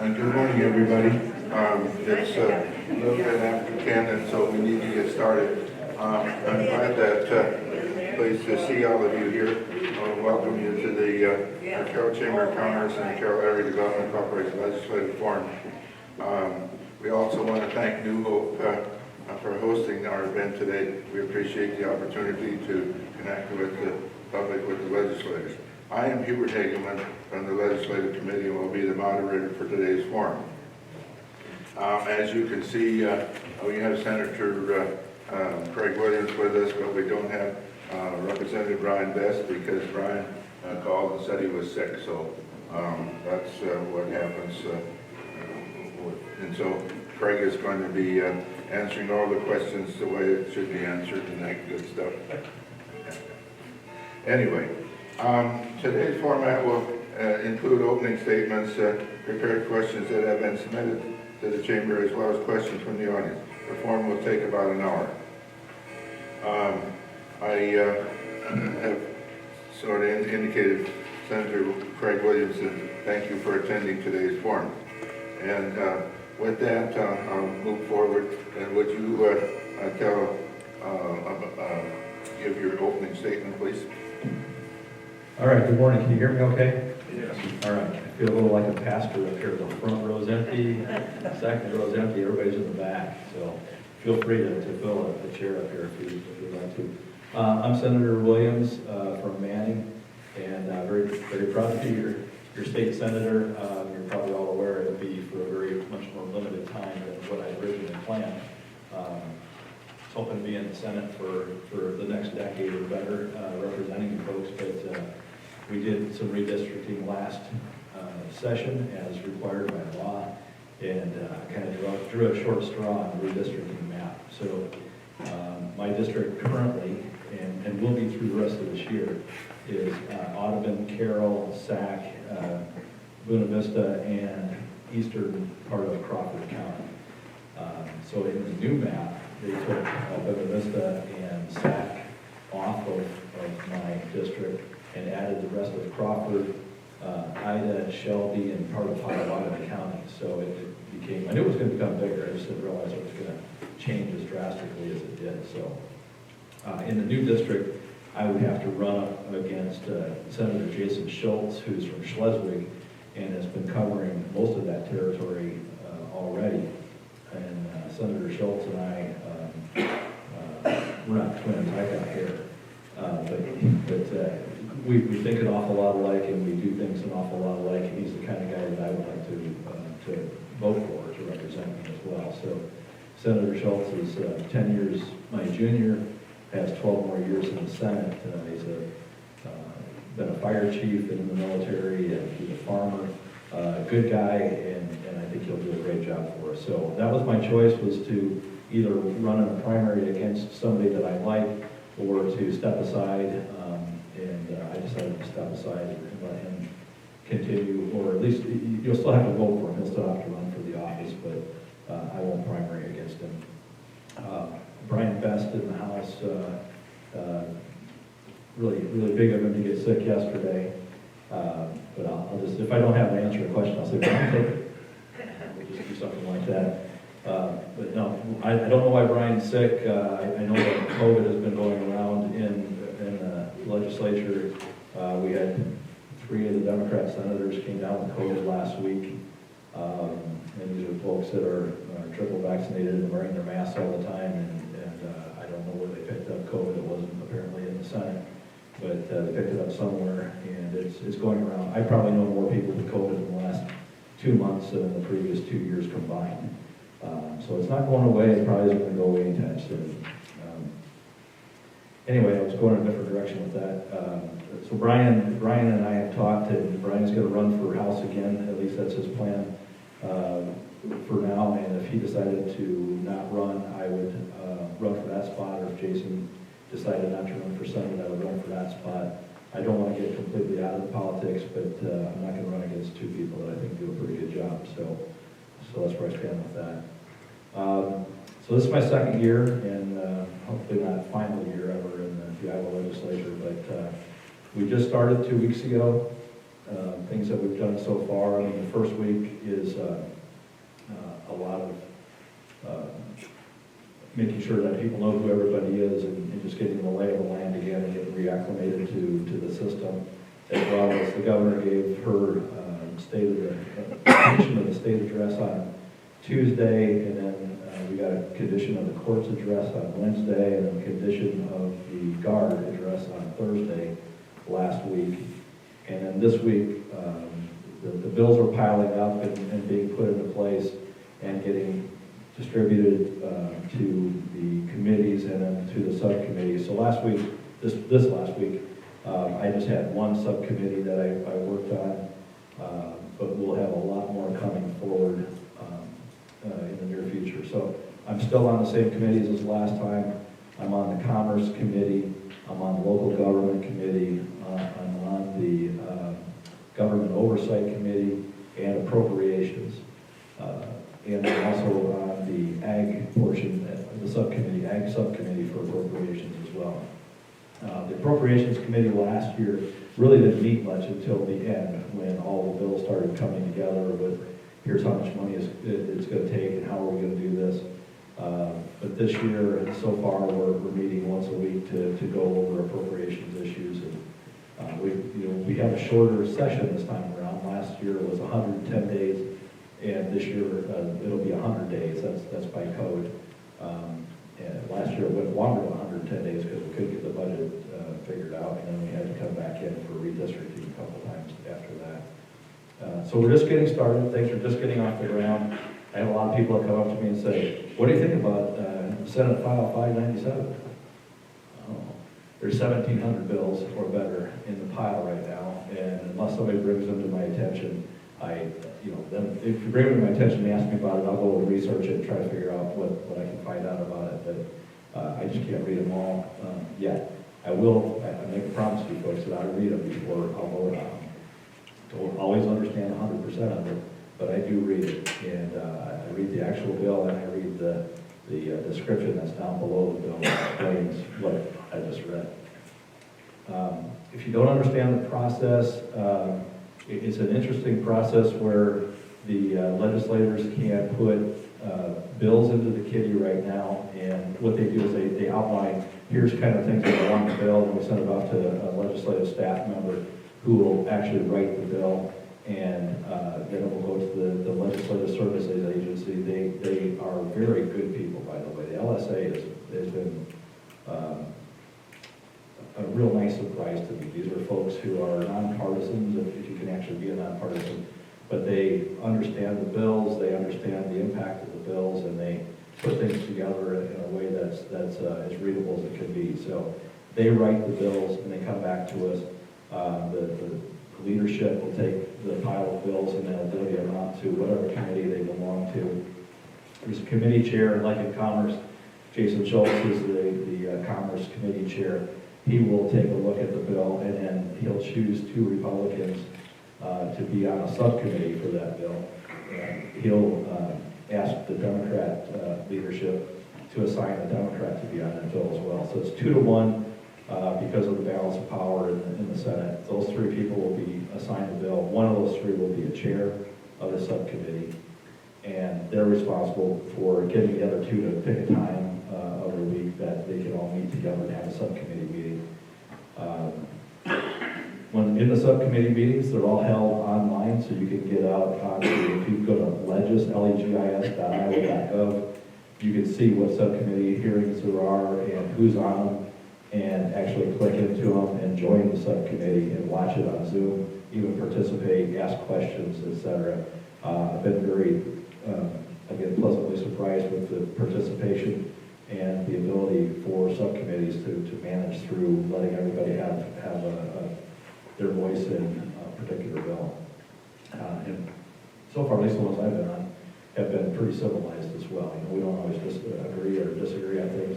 Good morning, everybody. It's a little bit after 10, and so we need to get started. I'm glad that pleased to see all of you here. I want to welcome you to the Carroll Chamber of Commerce and Carroll Area Development Corporation Legislative Forum. We also want to thank New Hope for hosting our event today. We appreciate the opportunity to connect with the public, with the legislators. I am Hubert Hageman from the Legislative Committee and will be the moderator for today's forum. As you can see, we have Senator Craig Williams with us, but we don't have Representative Brian Best because Brian called and said he was sick. So that's what happens. And so Craig is going to be answering all the questions the way it should be answered and that good stuff. Anyway, today's format will include opening statements, prepared questions that have been submitted to the Chamber, as well as questions from the audience. The forum will take about an hour. I have sort of indicated Senator Craig Williams, and thank you for attending today's forum. And with that, I'll move forward. And would you give your opening statement, please? All right, good morning. Can you hear me okay? Yes. All right, I feel a little like a pastor up here. The front row's empty, second row's empty, everybody's in the back. So feel free to fill a chair up here if you'd like to. I'm Senator Williams from Manning, and very, very proud to be your state senator. You're probably all aware it'll be for a very much more limited time than what I originally planned. Hoping to be in the Senate for the next decade or better, representing you folks, but we did some redistricting last session as required by law, and kind of drew a short straw on the redistricting map. So my district currently, and will be through the rest of this year, is Audubon, Carroll, Sac, Buena Vista, and eastern part of Crawford County. So in the new map, they took Buena Vista and Sac off of my district and added the rest of Crawford, Ida, Shelby, and part of Potawatomi County. So it became, I knew it was going to become bigger, I just didn't realize it was going to change as drastically as it did. So in the new district, I would have to run up against Senator Jason Schultz, who's from Schleswig, and has been covering most of that territory already. And Senator Schultz and I, we're not twins, I got hair, but we think an awful lot alike, and we do things an awful lot alike. He's the kind of guy that I would like to vote for to represent me as well. So Senator Schultz is 10 years my junior, has 12 more years in the Senate. He's been a fire chief in the military, and he's a farmer, good guy, and I think he'll do a great job for us. So that was my choice, was to either run in a primary against somebody that I like, or to step aside, and I decided to step aside and let him continue, or at least you'll still have to vote for him, he'll still have to run for the office, but I won't primary against him. Brian Best in the House, really big of him to get sick yesterday, but I'll just, if I don't have an answer to a question, I'll say, Brian, take it. We'll just do something like that. But no, I don't know why Brian's sick. I know that COVID has been going around in the legislature. We had 3 of the Democrat senators came down with COVID last week. And these are folks that are triple vaccinated and wearing their masks all the time. And I don't know where they picked up COVID. It wasn't apparently in the Senate, but they picked it up somewhere, and it's going around. I probably know more people with COVID in the last 2 months than in the previous 2 years combined. So it's not going away. It probably isn't going to go away anytime soon. Anyway, I was going in a different direction with that. So Brian and I have talked, and Brian's going to run for House again. At least that's his plan for now. And if he decided to not run, I would run for that spot. Or if Jason decided not to run for Senate, I would run for that spot. I don't want to get completely out of the politics, but I'm not going to run against 2 people that I think do a pretty good job. So that's where I stand with that. So this is my second year, and hopefully not final year ever in the Iowa legislature, but we just started 2 weeks ago, things that we've done so far. I mean, the first week is a lot of making sure that people know who everybody is and just getting the lay of the land again and getting reacclimated to the system, as well as the governor gave her condition of the state address on Tuesday, and then we got a condition of the court's address on Wednesday, and a condition of the guard address on Thursday last week. And then this week, the bills are piling up and being put into place and getting distributed to the committees and then to the subcommittees. So last week, this last week, I just had one subcommittee that I worked on, but we'll have a lot more coming forward in the near future. So I'm still on the same committees as last time. I'm on the Commerce Committee, I'm on the Local Government Committee, I'm on the Government Oversight Committee and Appropriations. And I'm also on the Ag portion, the subcommittee, Ag Subcommittee for Appropriations as well. The Appropriations Committee last year really didn't meet much until the end, when all the bills started coming together with here's how much money it's going to take and how are we going to do this. But this year, so far, we're meeting once a week to go over appropriations issues. And we have a shorter session this time around. Last year it was 110 days, and this year it'll be 100 days. That's by code. And last year it went longer than 110 days because we couldn't get the budget figured out, and then we had to come back in for redistricting a couple times after that. So we're just getting started. Things are just getting off the ground. I have a lot of people that come up to me and say, what do you think about Senate File 597? Oh, there's 1,700 bills or better in the pile right now, and unless somebody brings them to my attention, then if you bring them to my attention and ask me about it, I'll go and research it and try to figure out what I can find out about it, but I just can't read them all yet. I make a promise to you folks that I'll read them before I'll vote on them. Don't always understand 100% of it, but I do read it, and I read the actual bill, and I read the description that's down below the bill that explains what I just read. If you don't understand the process, it's an interesting process where the legislators can put bills into the kitty right now, and what they do is they outline, here's kind of things that are on the bill, and we send it off to a legislative staff member who will actually write the bill, and then it will go to the Legislative Services Agency. They are very good people, by the way. The LSA has been a real nice surprise to me. These are folks who are nonpartisans, if you can actually be a nonpartisan, but they understand the bills, they understand the impact of the bills, and they put things together in a way that's as readable as it can be. So they write the bills and they come back to us. The leadership will take the pile of bills and they'll divvy them out to whatever committee they belong to. There's a committee chair, like in Commerce. Jason Schultz is the Commerce Committee chair. He will take a look at the bill, and then he'll choose 2 Republicans to be on a subcommittee for that bill. And he'll ask the Democrat leadership to assign a Democrat to be on that bill as well. So it's 2 to 1 because of the balance of power in the Senate. Those 3 people will be assigned a bill. One of those 3 will be a chair of the subcommittee, and they're responsible for getting the other 2 to pick a time of the week that they can all meet together and have a subcommittee meeting. When in the subcommittee meetings, they're all held online, so you can get out if you go to legis.iowa.gov, you can see what subcommittee hearings there are and who's on them, and actually click into them and join the subcommittee and watch it on Zoom, even participate, ask questions, etc. I've been very, again, pleasantly surprised with the participation and the ability for subcommittees to manage through letting everybody have their voice in a particular bill. And so far, at least the ones I've been on, have been pretty civilized as well. We don't always agree or disagree on things.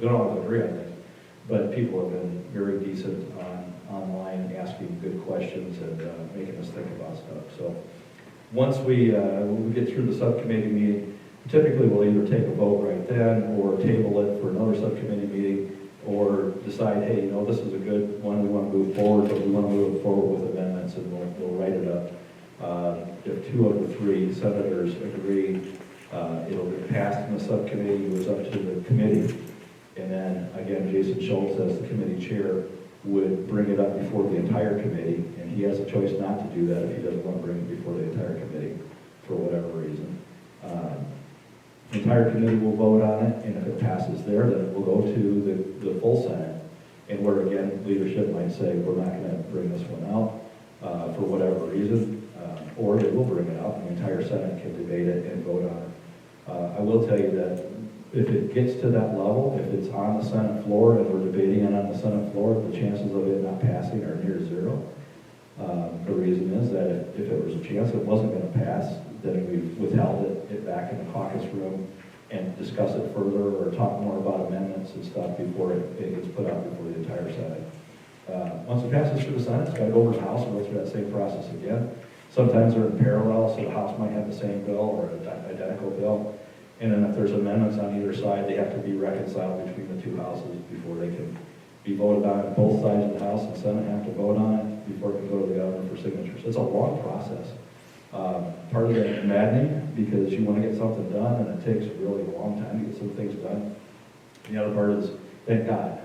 We don't always agree on things, but people have been very decent online, asking good questions and making us think about stuff. So once we get through the subcommittee meeting, typically we'll either take a vote right then or table it for another subcommittee meeting, or decide, hey, this is a good one, we want to move forward, but we want to move forward with amendments, and we'll write it up. If 2 of the 3 senators agree, it'll get passed in the subcommittee, it goes up to the committee. And then, again, Jason Schultz, as the committee chair, would bring it up before the entire committee, and he has a choice not to do that if he doesn't want to bring it before the entire committee, for whatever reason. The entire committee will vote on it, and if it passes there, then it will go to the full Senate, and where, again, leadership might say, we're not going to bring this one out for whatever reason, or they will bring it out, and the entire Senate can debate it and vote on it. I will tell you that if it gets to that level, if it's on the Senate floor and we're debating it on the Senate floor, the chances of it not passing are near 0. The reason is that if it was a chance it wasn't going to pass, then we withheld it back in the caucus room and discuss it further or talk more about amendments and stuff before it gets put out before the entire Senate. Once it passes through the Senate, it's got to go over to the House and go through that same process again. Sometimes they're in parallel, so the House might have the same bill or an identical bill. And then if there's amendments on either side, they have to be reconciled between the 2 houses before they can be voted on. Both sides of the House and Senate have to vote on it before it can go to the governor for signatures. It's a long process. Part of it maddening because you want to get something done and it takes really a long time to get some things done. The other part is, thank God,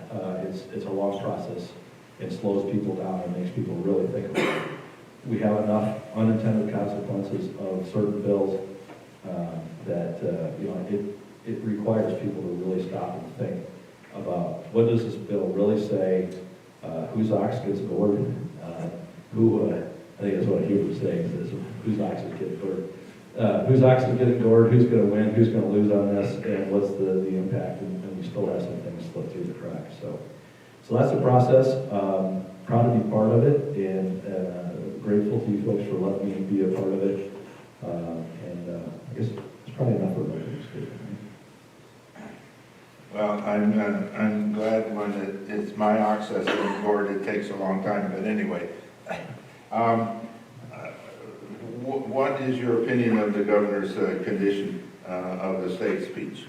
it's a long process. It slows people down and makes people really think about it. We have enough unintended consequences of certain bills that it requires people to really stop and think about what does this bill really say, whose ox gets gored, I think that's what he was saying, is whose ox is getting gored, whose ox is getting gored, who's going to win, who's going to lose on this, and what's the impact, and we still have some things slip through the cracks. So that's the process. Proud to be part of it, and grateful to you folks for letting me be a part of it. I guess it's probably enough for me. Well, I'm glad when it's my ox that's getting gored, it takes a long time, but anyway. What is your opinion of the governor's condition of the state speech?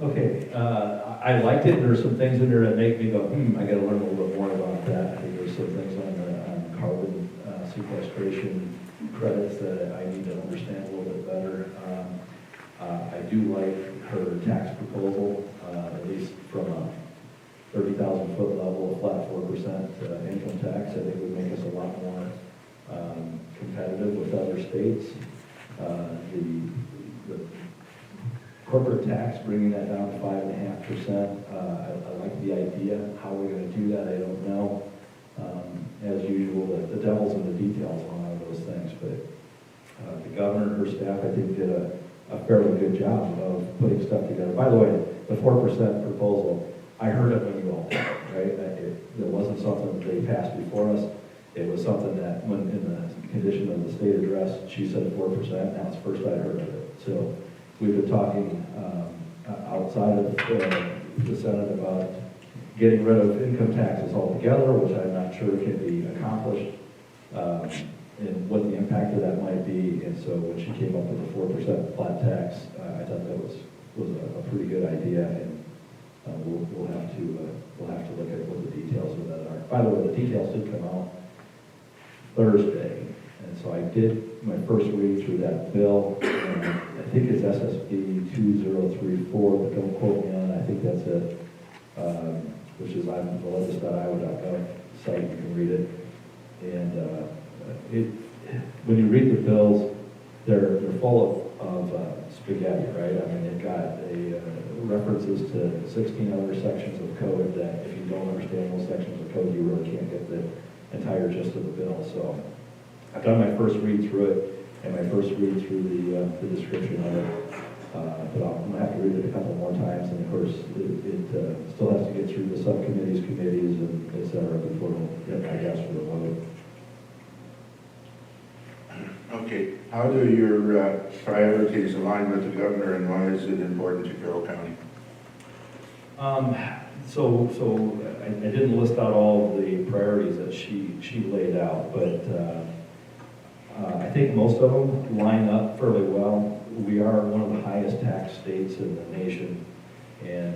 Okay, I liked it. There's some things in there that make me go, I got to learn a little bit more about that. I think there's some things on carbon sequestration credits that I need to understand a little bit better. I do like her tax proposal, at least from a 30,000 foot level, a flat 4% income tax. I think would make us a lot more competitive with other states. The corporate tax, bringing that down to 5.5%. I like the idea. How we're going to do that, I don't know. As usual, the devil's in the details on all of those things. But the governor and her staff, I think, did a fairly good job of putting stuff together. By the way, the 4% proposal, I heard it when you all did, right? It wasn't something that they passed before us. It was something that, when in the condition of the state address, she said 4%. Now it's the first I heard of it. So we've been talking outside of the Senate about getting rid of income taxes altogether, which I'm not sure can be accomplished, and what the impact of that might be. And so when she came up with a 4% flat tax, I thought that was a pretty good idea, and we'll have to look at what the details of that are. By the way, the details did come out Thursday, and so I did my first read through that bill. I think it's SSB 2034, but don't quote me on it. I think that's it, which is on the levis.iowa.gov site. You can read it. And when you read the bills, they're full of spaghetti, right? I mean, they've got references to 16 other sections of code that if you don't understand those sections of code, you really can't get the entire gist of the bill. So I've done my first read through it and my first read through the description of it. But I'm going to have to read it a couple more times, and of course, it still has to get through the subcommittees, committees, and et cetera, before it'll get, I guess, for the vote. Okay, how do your priorities align with the governor, and why is it important to Carroll County? So I didn't list out all of the priorities that she laid out, but I think most of them line up fairly well. We are one of the highest tax states in the nation, and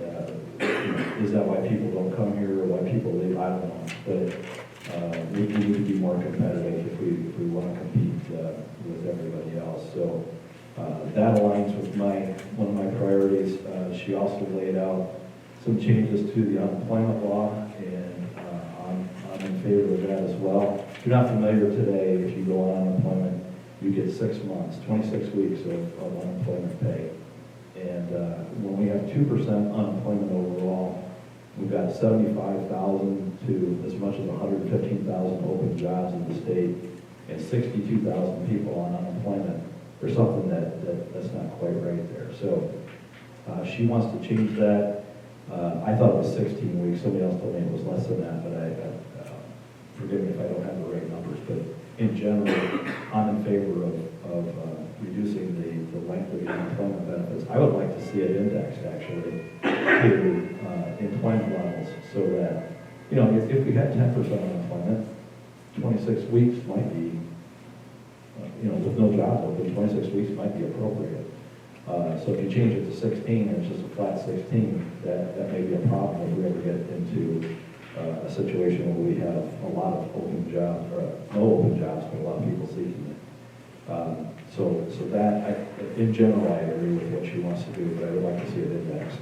is that why people don't come here or why people leave? I don't know. But we need to be more competitive if we want to compete with everybody else. So that aligns with one of my priorities. She also laid out some changes to the unemployment law, and I'm in favor of that as well. If you're not familiar today, if you go on unemployment, you get 6 months, 26 weeks of unemployment pay. And when we have 2% unemployment overall, we've got 75,000 to as much as 115,000 open jobs in the state and 62,000 people on unemployment. There's something that's not quite right there. So she wants to change that. I thought it was 16 weeks. Somebody else told me it was less than that, but forgive me if I don't have the right numbers. But in general, I'm in favor of reducing the length of the unemployment benefits. I would like to see it indexed actually to employment levels, so that, if we had 10% unemployment, 26 weeks might be, with no job open, 26 weeks might be appropriate. So if you change it to 16 and it's just a flat 16, that may be a problem if we ever get into a situation where we have a lot of open jobs, or no open jobs, but a lot of people seeking it. So that, in general, I agree with what she wants to do, but I would like to see it indexed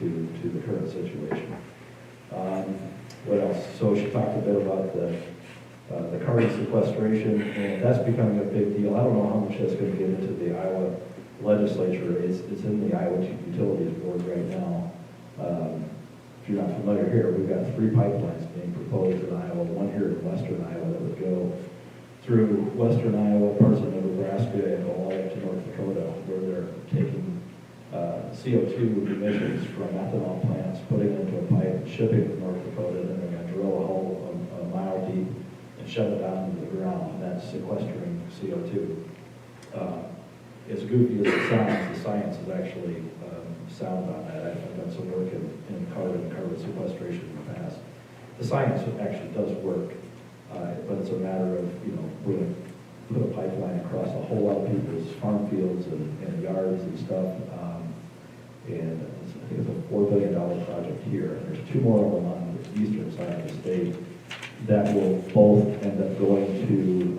to the current situation. What else? So she talked a bit about the carbon sequestration, and that's becoming a big deal. I don't know how much that's going to get into the Iowa legislature. It's in the Iowa Utilities Board right now. If you're not familiar here, we've got 3 pipelines being proposed in Iowa, one here in western Iowa that would go through western Iowa, parts of Nebraska, and all the way up to North Dakota, where they're taking CO2 emissions from ethanol plants, putting it into a pipe, shipping it to North Dakota, and then they're going to drill a hole a mile deep and shut it down into the ground, and that's sequestering CO2. As goofy as it sounds, the science is actually sound on that. I've done some work in carbon sequestration in the past. The science actually does work, but it's a matter of, we're going to put a pipeline across a whole lot of people's farm fields and yards and stuff. And I think it's a $4 billion project here. And there's 2 more of them on the eastern side of the state that will both end up going to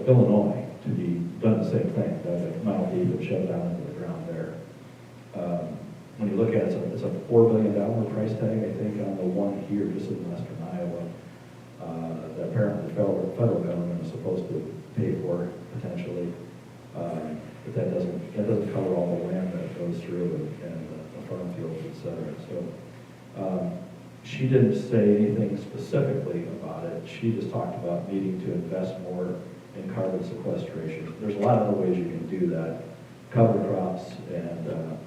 Illinois to be done the same thing, that mile deep and shut down into the ground there. When you look at it, it's a $4 billion price tag, I think, on the one here just in western Iowa. That apparently the federal government is supposed to pay for potentially, but that doesn't cover all the land that goes through and the farm fields, et cetera. So she didn't say anything specifically about it. She just talked about needing to invest more in carbon sequestration. There's a lot of other ways you can do that. Cover crops and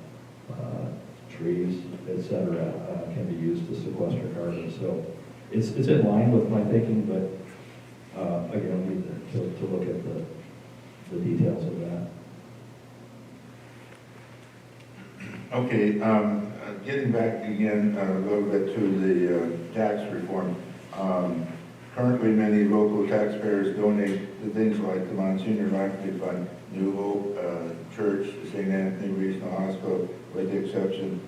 trees, et cetera, can be used to sequester carbon. So it's in line with my thinking, but again, we need to look at the details of that. Okay, getting back again a little bit to the tax reform. Currently, many local taxpayers donate to things like the Monsignor Lafferty Fund, New Hope Church, St. Anthony Regional Hospital, with the expectation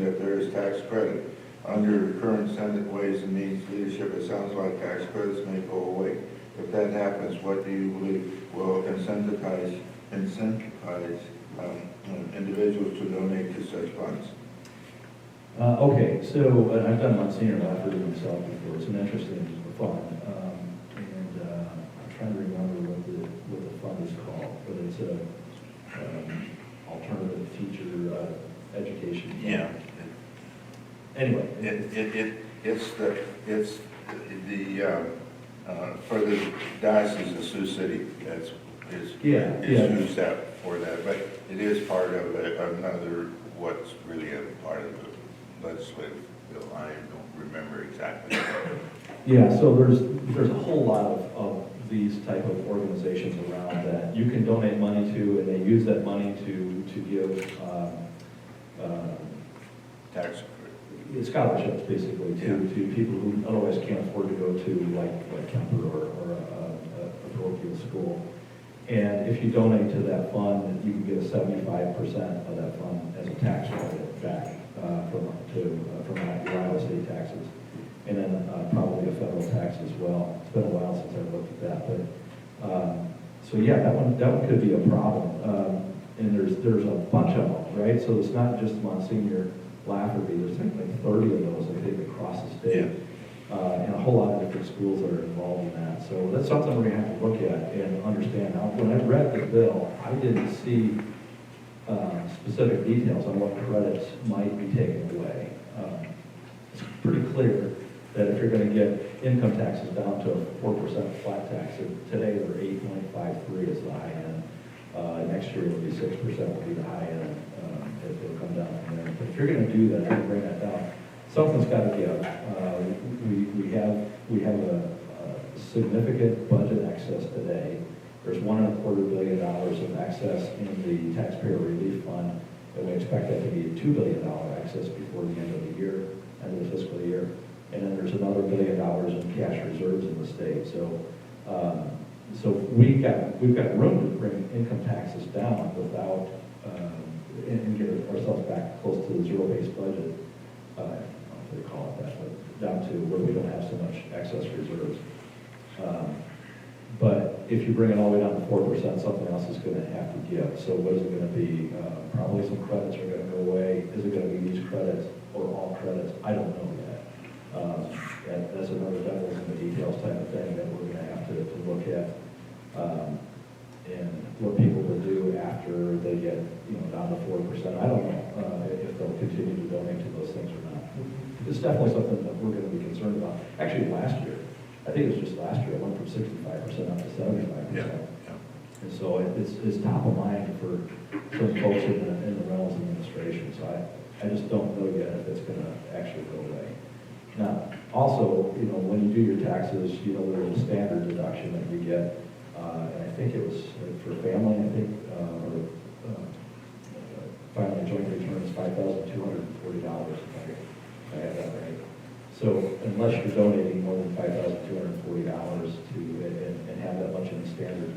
that there is tax credit. Under current Senate Ways and Means leadership, it sounds like tax credits may go away. If that happens, what do you believe will incentivize individuals to donate to such funds? Okay, so I've done Monsignor Lafferty myself before. It's an interesting fund, and I'm trying to remember what the fund is called, but it's a alternative teacher education fund. Yeah. Anyway, It's for the Diocese of Sioux City. Is used that for that, but it is part of another, what's really a part of the legislative bill. I don't remember exactly. Yeah, so there's a whole lot of these type of organizations around that you can donate money to, and they use that money to give Tax scholarships basically to people who otherwise can't afford to go to like Kemper or a parochial school. And if you donate to that fund, you can get a 75% of that fund as a tax credit back from Iowa state taxes. and then probably a federal tax as well. It's been a while since I looked at that, but, so yeah, that one could be a problem. And there's a bunch of them, right? So it's not just Monsignor Lafferty, there's like 30 of those, I think, across the state. And a whole lot of different schools that are involved in that. So that's something we're gonna have to look at and understand. Now, when I read the bill, I didn't see specific details on what credits might be taken away. It's pretty clear that if you're gonna get income taxes down to a 4% flat tax, and today they're 8.53 is the high end. Next year it'll be 6% will be the high end, it'll come down from there. But if you're gonna do that, and bring that down, something's gotta give. We have a significant budget excess today. There's $1.25 billion of excess in the taxpayer relief fund, and we expect that to be a $2 billion excess before the end of the year, end of the fiscal year. And then there's another $1 billion in cash reserves in the state. So we've got room to bring income taxes down without and get ourselves back close to the zero-based budget. I don't know what they call it that, but down to where we don't have so much excess reserves. But if you bring it all the way down to 4%, something else is going to have to give. So what is it going to be? Probably some credits are going to go away. Is it going to be these credits or all credits? I don't know yet. That's another devil's in the details type of thing that we're going to have to look at. And what people will do after they get down to 4%. I don't know if they'll continue to donate to those things or not. It's definitely something that we're going to be concerned about. Actually, last year, I think it was just last year, it went from 65% up to 75%. Yeah. And so it's top of mind for some folks in the Reynolds administration. So I just don't know yet if it's going to actually go away. Now, also, when you do your taxes, there's a standard deduction that you get. And I think it was for family, filing a joint return is $5,240, if I have that right. So unless you're donating more than $5,240 and have that much in standard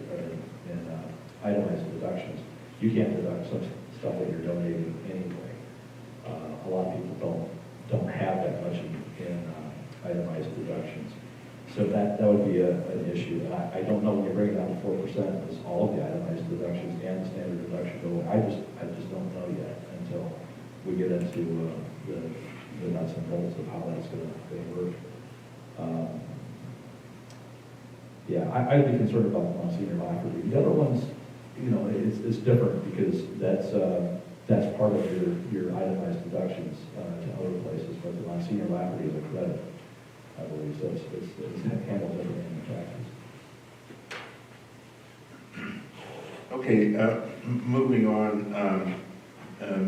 itemized deductions, you can't deduct some stuff that you're donating anyway. A lot of people don't have that much in itemized deductions. So that would be an issue. I don't know when you bring it down to 4%, is all of the itemized deductions and the standard deduction go away. I just don't know yet until we get into the nuts and bolts of how that's going to work. Yeah, I'd be concerned about Monsignor Lafferty. The other ones, it's different because that's part of your itemized deductions to other places, but the Monsignor Lafferty is a credit, I believe, so it's handled differently in the taxes. Okay, moving on,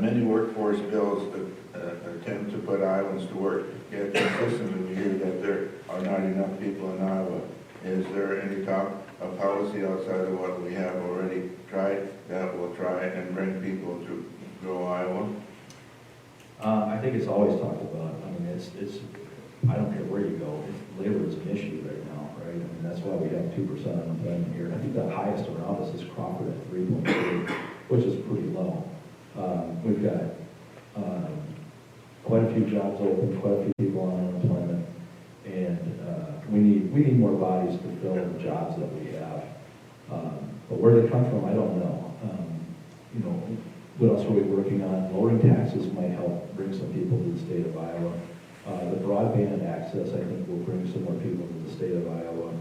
many workforce bills attempt to put Iowans to work, yet consistently we hear that there are not enough people in Iowa. Is there any talk of policy outside of what we have already tried that will try and bring people to grow Iowa? I think it's always talked about. I mean, it's I don't care where you go, labor is an issue right now, right? I mean, that's why we have 2% unemployment here. And I think the highest around us is Crawford at 3.3, which is pretty low. We've got quite a few jobs open, quite a few people on unemployment, and we need more bodies to fill the jobs that we have. But where they come from, I don't know. What else are we working on? Lowering taxes might help bring some people to the state of Iowa. The broadband access, I think, will bring some more people to the state of Iowa.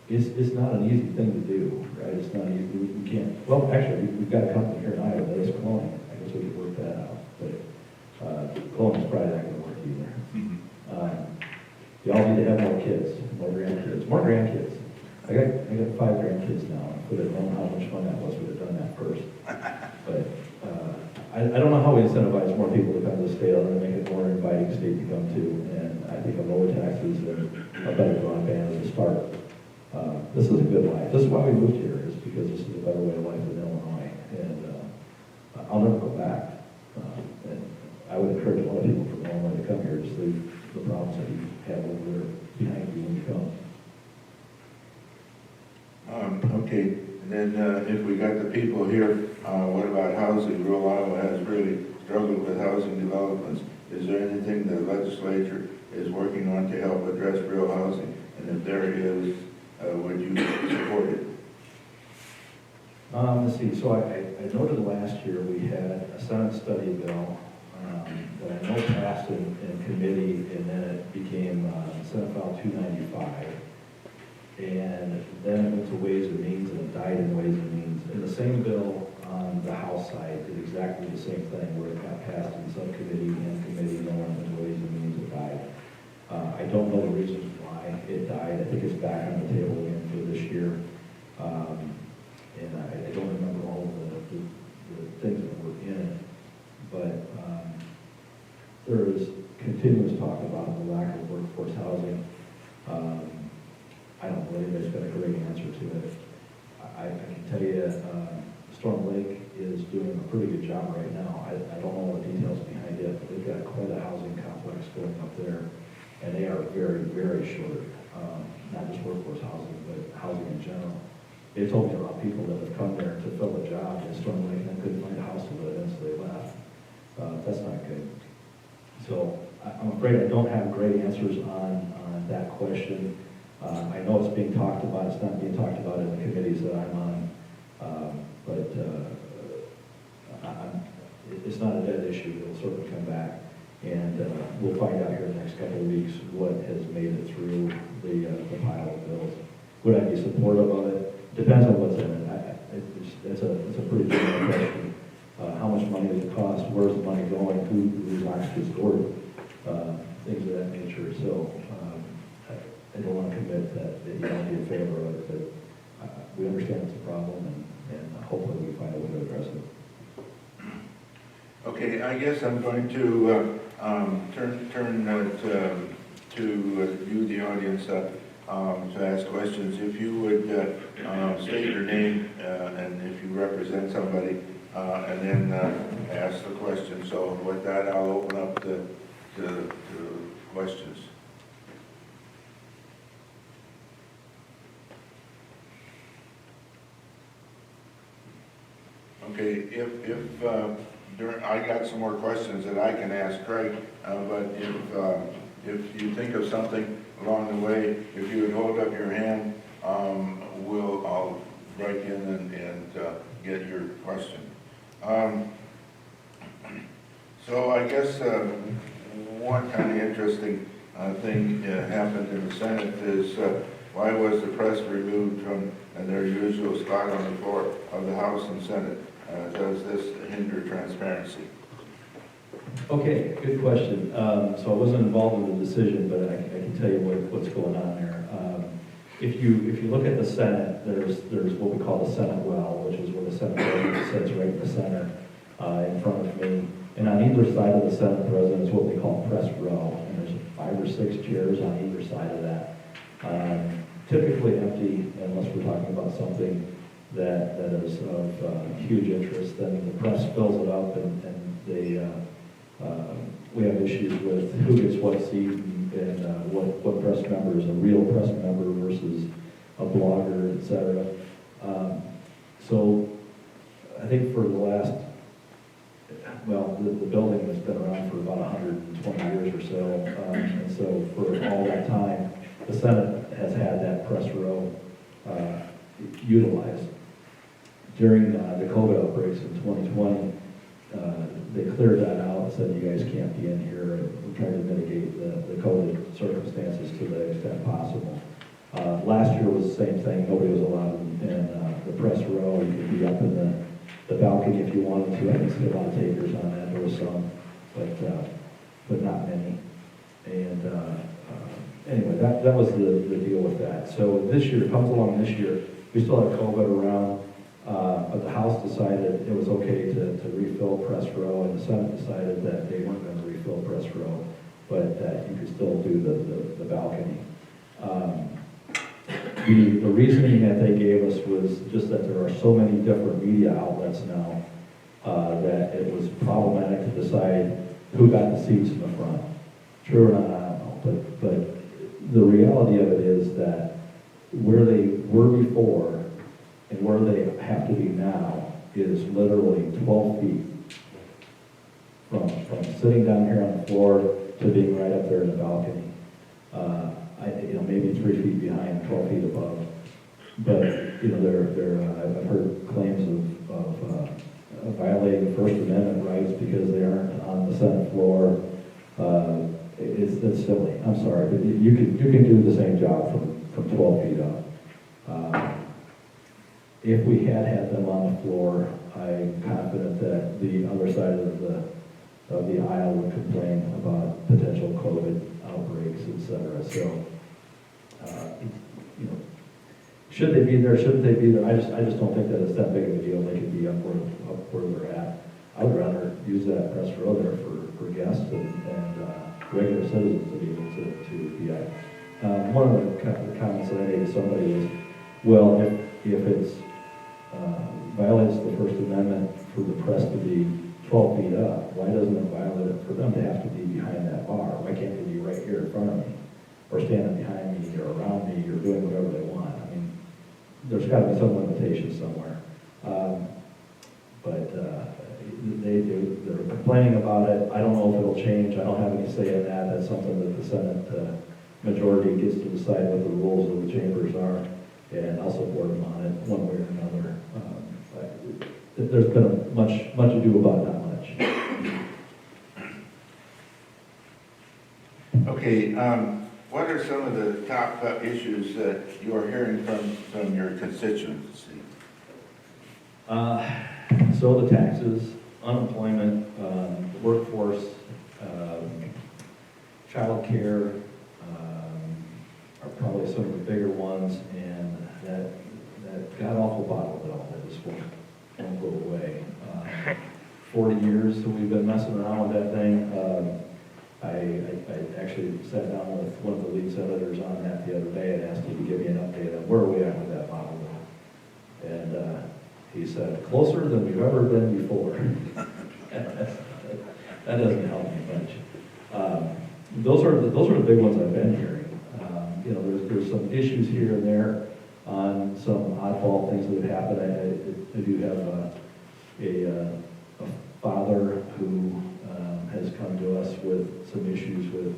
It's not an easy thing to do, right? It's not easy. We can't. Well, actually, we've got a company here in Iowa that is cloning. I guess we could work that out. But cloning is probably not going to work either. Y'all need to have more kids, more grandkids, more grandkids. I got 5 grandkids now. I could have known how much fun that was. We'd have done that first. But I don't know how we incentivize more people to come to the state other than make it more inviting state to come to. And I think a lower taxes and a better broadband is a start. This is a good life. This is why we moved here, is because this is a better way of life in Illinois. And I'll never go back. And I would encourage a lot of people from Illinois to come here, just leave the problems that you have over there behind you when you come. Okay, And if we got the people here, what about housing? Rural Iowa has really struggled with housing developments. Is there anything the legislature is working on to help address real housing? And if there is, would you support it? Let's see, so I noted last year we had a Senate study bill that I know passed in committee, and then it became Senate File 295. And then it went to Ways and Means, and it died in Ways and Means. And the same bill on the House side did exactly the same thing, where it got passed in subcommittee and committee, and then went to Ways and Means, it died. I don't know the reasons why it died. I think it's back on the table again for this year. And I don't remember all of the things that were in it, but there is continuous talk about the lack of workforce housing. I don't believe there's been a great answer to it. I can tell you, Storm Lake is doing a pretty good job right now. I don't know all the details behind it, but they've got quite a housing complex going up there, and they are very, very short, not just workforce housing, but housing in general. They told me about people that have come there to fill a job in Storm Lake and couldn't find a house to live in, so they left. That's not good. So I'm afraid I don't have great answers on that question. I know it's being talked about. It's not being talked about in the committees that I'm on, but it's not a dead issue. It'll certainly come back, and we'll find out here in the next couple of weeks what has made it through the pile of bills. Would I be supportive of it? Depends on what's in it. It's a pretty general question. How much money does it cost? Where's the money going? Who's actually stored it? Things of that nature. So I don't want to commit that you don't be in favor of it, but we understand it's a problem, and hopefully we find a way to address it. Okay, I guess I'm going to turn to you, the audience, to ask questions. If you would state your name and if you represent somebody, and then ask the question. So with that, I'll open up the questions. Okay, I got some more questions that I can ask Craig, but if you think of something along the way, if you would hold up your hand, I'll break in and get your question. So I guess one kind of interesting thing happened in the Senate is why was the press removed from their usual spot on the floor of the House and Senate? Does this hinder transparency? Okay, good question. So I wasn't involved in the decision, but I can tell you what's going on there. If you look at the Senate, there's what we call the Senate well, which is where the Senate president sits right in the center in front of me. And on either side of the Senate president is what we call press row, and there's 5 or 6 chairs on either side of that. Typically empty, unless we're talking about something that is of huge interest. Then the press fills it up, and we have issues with who gets what seat and what press member is a real press member versus a blogger, etc. So I think for the last, the building has been around for about 120 years or so, and so for all that time, the Senate has had that press row utilized. During the COVID outbreaks in 2020, they cleared that out and said, you guys can't be in here, and we're trying to mitigate the COVID circumstances to the extent possible. Last year was the same thing. Nobody was allowed in the press row. You could be up in the balcony if you wanted to. I didn't see a lot of takers on that. There was some, but not many. And anyway, that was the deal with that. So this year, comes along this year, we still have COVID around. But the House decided it was okay to refill press row, and the Senate decided that they weren't going to refill press row, but that you could still do the balcony. The reasoning that they gave us was just that there are so many different media outlets now that it was problematic to decide who got the seats in the front. True or not, I don't know, but the reality of it is that where they were before, And where they have to be now is literally 12 feet from sitting down here on the floor to being right up there in the balcony. Maybe 3 feet behind, 12 feet above. But, I've heard claims of violating the First Amendment rights because they aren't on the Senate floor. It's silly. I'm sorry, but you can do the same job from 12 feet up. If we had them on the floor, I'm confident that the other side of the aisle would complain about potential COVID outbreaks, etc. So, should they be there? Shouldn't they be there? I just don't think that it's that big of a deal. They could be up where they're at. I would rather use that press row there for guests and regular citizens to be able to be at. One of the comments that I made to somebody was, well, if it's violates the First Amendment for the press to be 12 feet up, why doesn't it violate it for them to have to be behind that bar? Why can't they be right here in front of me, or standing behind me, or around me, or doing whatever they want? I mean, there's got to be some limitation somewhere. They're complaining about it. I don't know if it'll change. I don't have any say in that. That's something that the Senate majority gets to decide what the rules of the chambers are, and I'll support them on it one way or another. There's been much ado about not much. Okay, what are some of the top issues that you're hearing from your constituency? So the taxes, unemployment, workforce, child care are probably some of the bigger ones, and that god-awful bottle bill that just won't go away. 40 years that we've been messing around with that thing. I actually sat down with one of the lead senators on that the other day and asked him to give me an update on where are we at with that bottle bill. And he said, closer than we've ever been before. That doesn't help me much. Those are the big ones I've been hearing. There's some issues here and there on some oddball things that have happened. I do have a father who has come to us with some issues with,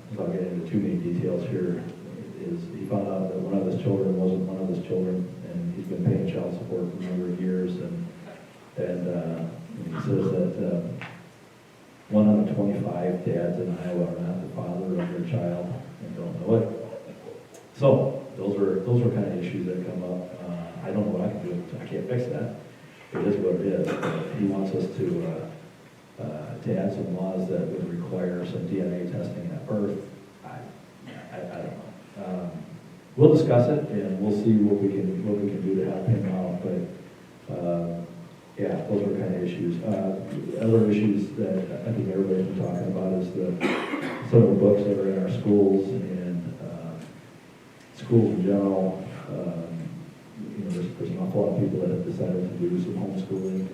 without getting into too many details here, is he found out that one of his children wasn't one of his children, and he's been paying child support for a number of years, and he says that 1 out of 25 dads in Iowa are not the father of their child and don't know it. So those are kind of issues that come up. I don't know what I can do. I can't fix that. It is what it is. He wants us to add some laws that would require some DNA testing at birth. I don't know. We'll discuss it and we'll see what we can do to help him out. But yeah, those are kind of issues. Other issues that I think everybody's been talking about is some of the books that are in our schools and schools in general. There's an awful lot of people that have decided to do some homeschooling,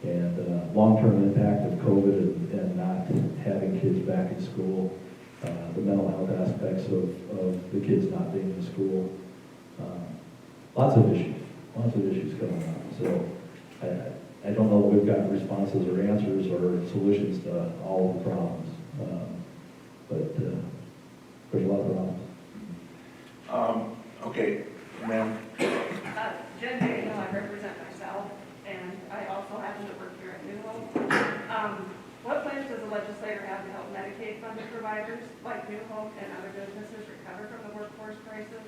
and long-term impact of COVID and not having kids back in school, the mental health aspects of the kids not being in school, lots of issues coming up. So I don't know that we've got responses or answers or solutions to all of the problems, but there's a lot of problems. Okay, ma'am. Jen Day, I represent myself, and I also happen to work here at New Hope. What plans does the legislator have to help Medicaid-funded providers like New Hope and other businesses recover from the workforce crisis?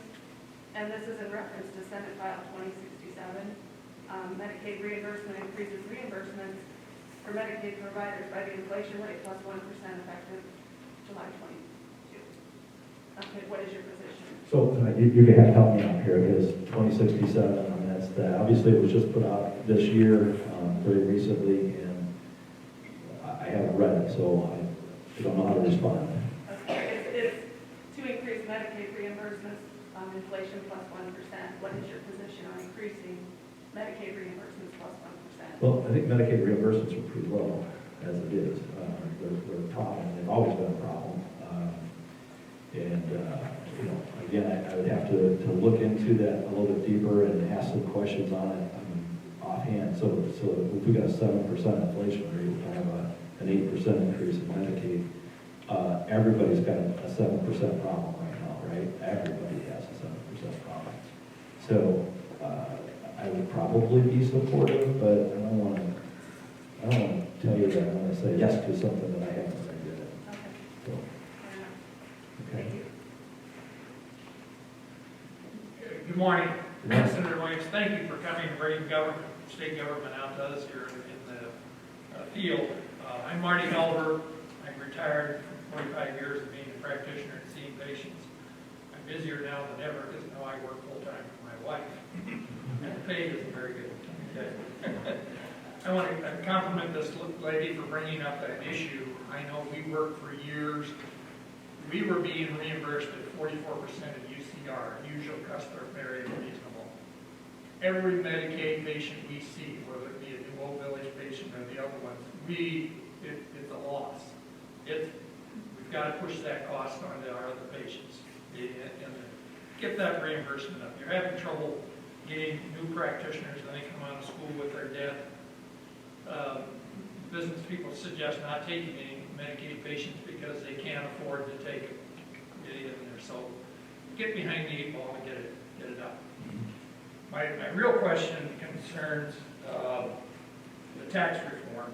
And this is in reference to Senate File 2067. Medicaid reimbursement increases reimbursements for Medicaid providers by the inflation rate plus 1% effective July 22. Okay, what is your position? So you can have to help me out here because 2067, and that's that. Obviously, it was just put out this year, very recently, and I haven't read it, so I don't know how to respond. Okay. It's to increase Medicaid reimbursements, inflation plus 1%. What is your position on increasing Medicaid reimbursements plus 1%? Well, I think Medicaid reimbursements are pretty low as it is. They're a problem. They've always been a problem. again, I would have to look into that a little bit deeper and ask some questions on it offhand. So if we got a 7% inflation rate, we have an 8% increase in Medicaid. Everybody's got a 7% problem right now, right? Everybody has a 7% problem. So I would probably be supportive, but I don't want to tell you that I'm going to say yes to something that I haven't read yet. Okay. So, Fair enough. okay. Good morning, Good morning. Senator Williams. Thank you for coming and bringing government, state government out to us here in the field. I'm Marty Melber. I'm retired from 45 years of being a practitioner and seeing patients. I'm busier now than ever because now I work full-time with my wife. And the pay isn't very good. Okay. I want to compliment this lady for bringing up that issue. I know we worked for years. We were being reimbursed at 44% of UCR, usual customary and reasonable. Every Medicaid patient we see, whether it be a New Old Village patient or the other ones, it's a loss. We've got to push that cost onto our other patients and get that reimbursement up. You're having trouble getting new practitioners when they come out of school with their debt. Business people suggest not taking any Medicaid patients because they can't afford to take it in there. So get behind the 8 ball and get it up. My real question concerns the tax reform.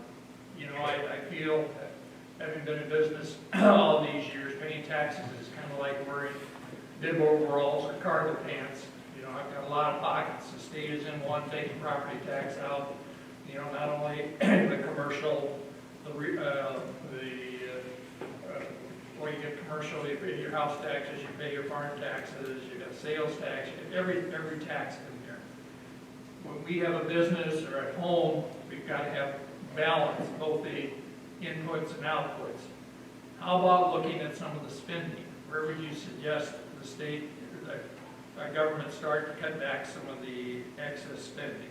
You know, I feel that having been in business all these years, paying taxes is kind of like wearing bib overalls or cargo pants. You know, I've got a lot of pockets. The state is in one, taking property tax out. You know, not only the commercial, where you get commercial, you pay your house taxes, you pay your farm taxes, you got sales tax, you get every tax in there. When we have a business or at home, we've got to have balance, both the inputs and outputs. How about looking at some of the spending? Where would you suggest the state, the government start to cut back some of the excess spending?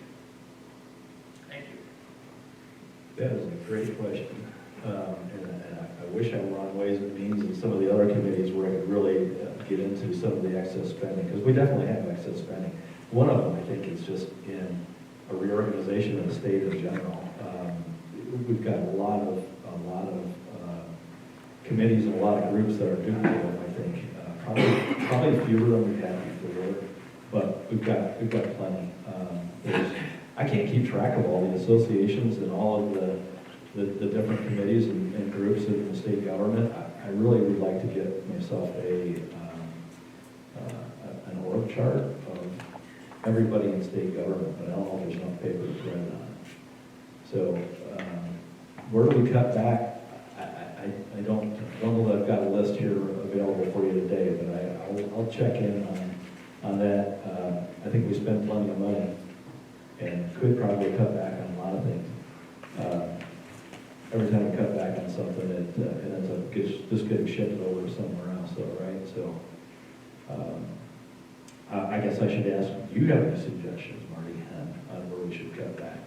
Thank you. That is a great question. And I wish I were on Ways and Means and some of the other committees where I could really get into some of the excess spending, because we definitely have excess spending. One of them, I think, is just in a reorganization of the state in general. We've got a lot of committees and a lot of groups that are duplicative, I think. Probably fewer than we've had before, but we've got plenty. I can't keep track of all the associations and all of the different committees and groups in the state government. I really would like to get myself an org chart of everybody in state government, but I don't know if there's enough paper to print on it. So where do we cut back? I don't know that I've got a list here available for you today, but I'll check in on that. I think we spend plenty of money and could probably cut back on a lot of things. Every time we cut back on something, it ends up just getting shifted over somewhere else, though, right? So I guess I should ask, do you have any suggestions, Marty, on where we should cut back?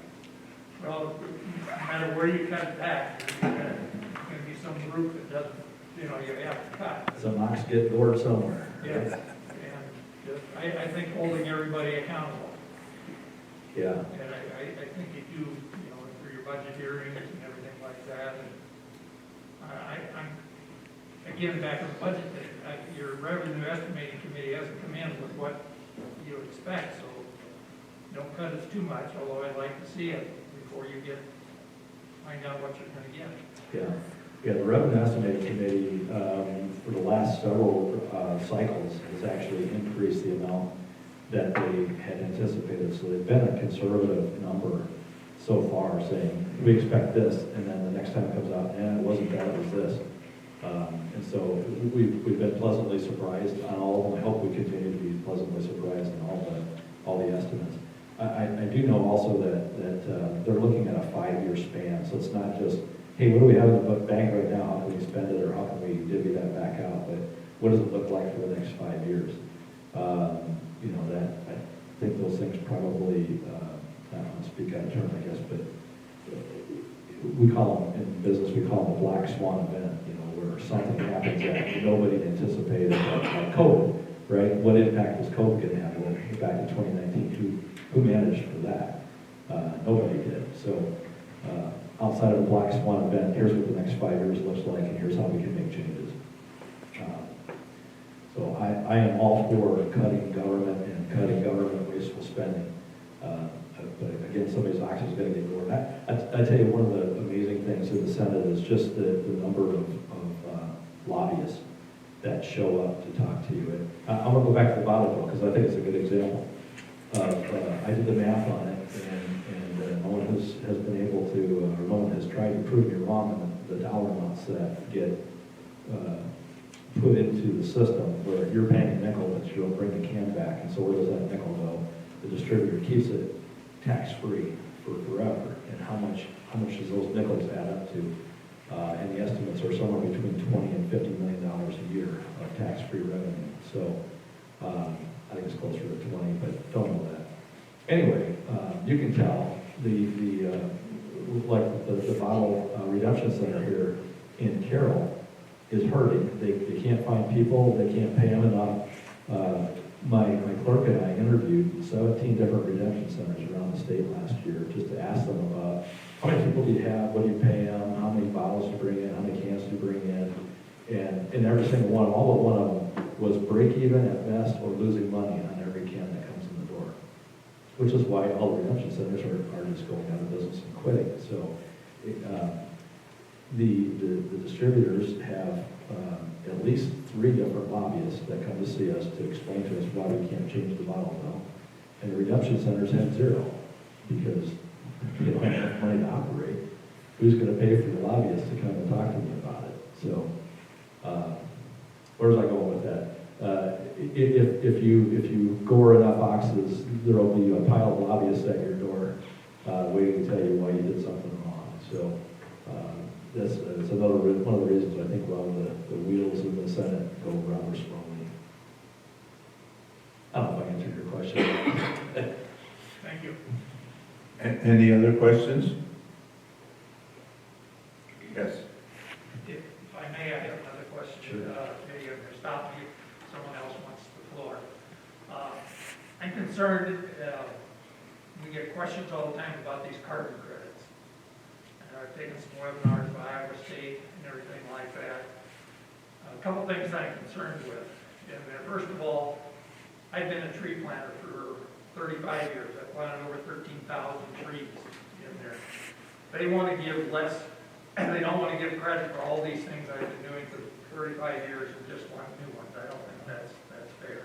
Well, no matter where you cut back, there's going to be some group that doesn't, you have to cut. Some ox get gored somewhere. Yes, and just, I think holding everybody accountable. Yeah. And I think you do, for your budget hearings and everything like that. And I'm, again, back to the budget thing, your revenue estimating committee hasn't come in with what you expect, so don't cut it too much, although I'd like to see it before you find out what you're going to get. Yeah, the revenue estimating committee for the last several cycles has actually increased the amount that they had anticipated. So they've been a conservative number so far, saying we expect this, and then the next time it comes out, it wasn't that, it was this. And so we've been pleasantly surprised on all of them. I hope we continue to be pleasantly surprised on all the estimates. I do know also that they're looking at a 5-year span, so it's not just, hey, what do we have in the bank right now? How can we spend it, or how can we divvy that back out? But what does it look like for the next 5 years? That I think those things probably, I don't want to speak out of turn, I guess, but we call them, in business, we call them a black swan event, where something happens that nobody anticipated, like COVID. right? What impact was COVID going to have? Well, back in 2019, who managed for that? Nobody did. So outside of the black swan event, here's what the next 5 years looks like, and here's how we can make changes. So I am all for cutting government and cutting government wasteful spending. But again, somebody's ox is going to get lowered. I tell you, one of the amazing things in the Senate is just the number of lobbyists that show up to talk to you. And I want to go back to the bottle bill because I think it's a good example. I did the math on it, and no one has been able to, or no one has tried to prove me wrong on the dollar amounts that get put into the system where you're paying a nickel, but you don't bring the can back. And so where does that nickel go? The distributor keeps it tax-free for forever. And how much does those nickels add up to? And the estimates are somewhere between $20 and $50 million a year of tax-free revenue. So I think it's closer to 20, but don't know that. Anyway, you can tell the bottle redemption center here in Carroll is hurting. They can't find people, they can't pay them enough. My clerk and I interviewed 17 different redemption centers around the state last year just to ask them about how many people do you have, what do you pay them, how many bottles do you bring in, how many cans do you bring in, and every single one, all but one of them was break even at best or losing money on every can that comes in the door, which is why all the redemption centers are just going out of business and quitting. So the distributors have at least 3 different lobbyists that come to see us to explain to us why we can't change the bottle bill. And the redemption centers have 0 because they don't have enough money to operate. Who's going to pay for the lobbyists to come and talk to me about it? So where's I going with that? If you gore enough oxes, there will be a pile of lobbyists at your door waiting to tell you why you did something wrong. So that's another one of the reasons I think a lot of the wheels in the Senate go rather slowly. I don't know if I answered your question. Thank you. Any other questions? Yes. If I may, I have another question. Sure. Maybe I'm going to stop you. Someone else wants the floor. I'm concerned, we get questions all the time about these carbon credits. And I've taken some webinars by Iowa State and everything like that. A couple things I'm concerned with. And first of all, I've been a tree planter for 35 years. I planted over 13,000 trees in there. They want to give less, and they don't want to give credit for all these things I've been doing for 35 years and just want new ones. I don't think that's fair.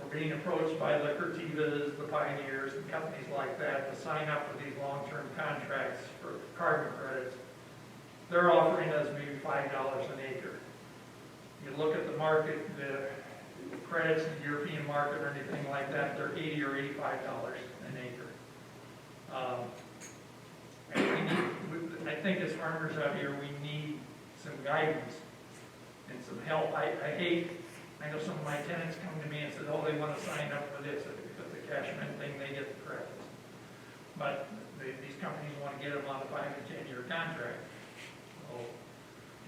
We're being approached by the Curtivas, the Pioneers, and companies like that to sign up for these long-term contracts for carbon credits. They're offering us maybe $5 an acre. You look at the market, the credits in the European market or anything like that, they're $80 or $85 an acre. And I think as farmers out here, we need some guidance and some help. I know some of my tenants come to me and said, oh, they want to sign up for this. If it's a Cashman thing, they get the credits. But these companies want to get them on a 5 to 10 year contract. So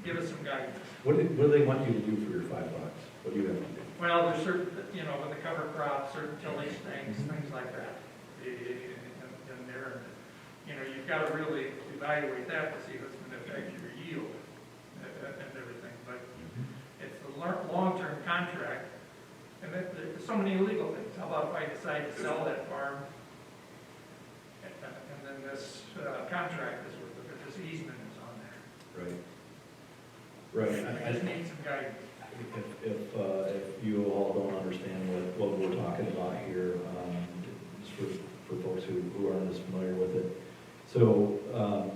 give us some guidance. What do they want you to do for your $5? What do you have to do? Well, there's certain, with the cover crop, certain tillage things, things like that. And there, you've got to really evaluate that to see if it's going to affect your yield and everything. But it's the long-term contract, and there's so many illegal things. How about if I decide to sell that farm, and then this contract is with it, this easement is on there. Right. I just need some guidance. If you all don't understand what we're talking about here, just for folks who aren't as familiar with it. So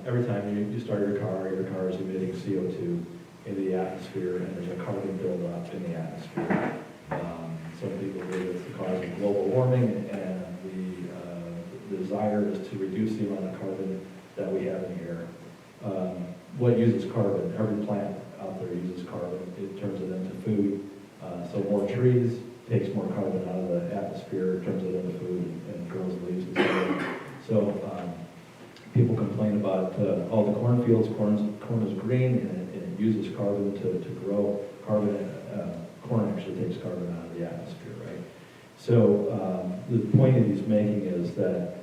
every time you start your car is emitting CO2 into the atmosphere, and there's a carbon buildup in the atmosphere. Some people believe it's the cause of global warming, and the desire is to reduce the amount of carbon that we have in the air. What uses carbon? Every plant out there uses carbon. It turns it into food. So more trees takes more carbon out of the atmosphere, turns it into food, and grows leaves and so on. So people complain about all the cornfields. Corn is green, and it uses carbon to grow. corn actually takes carbon out of the atmosphere, right? So the point that he's making is that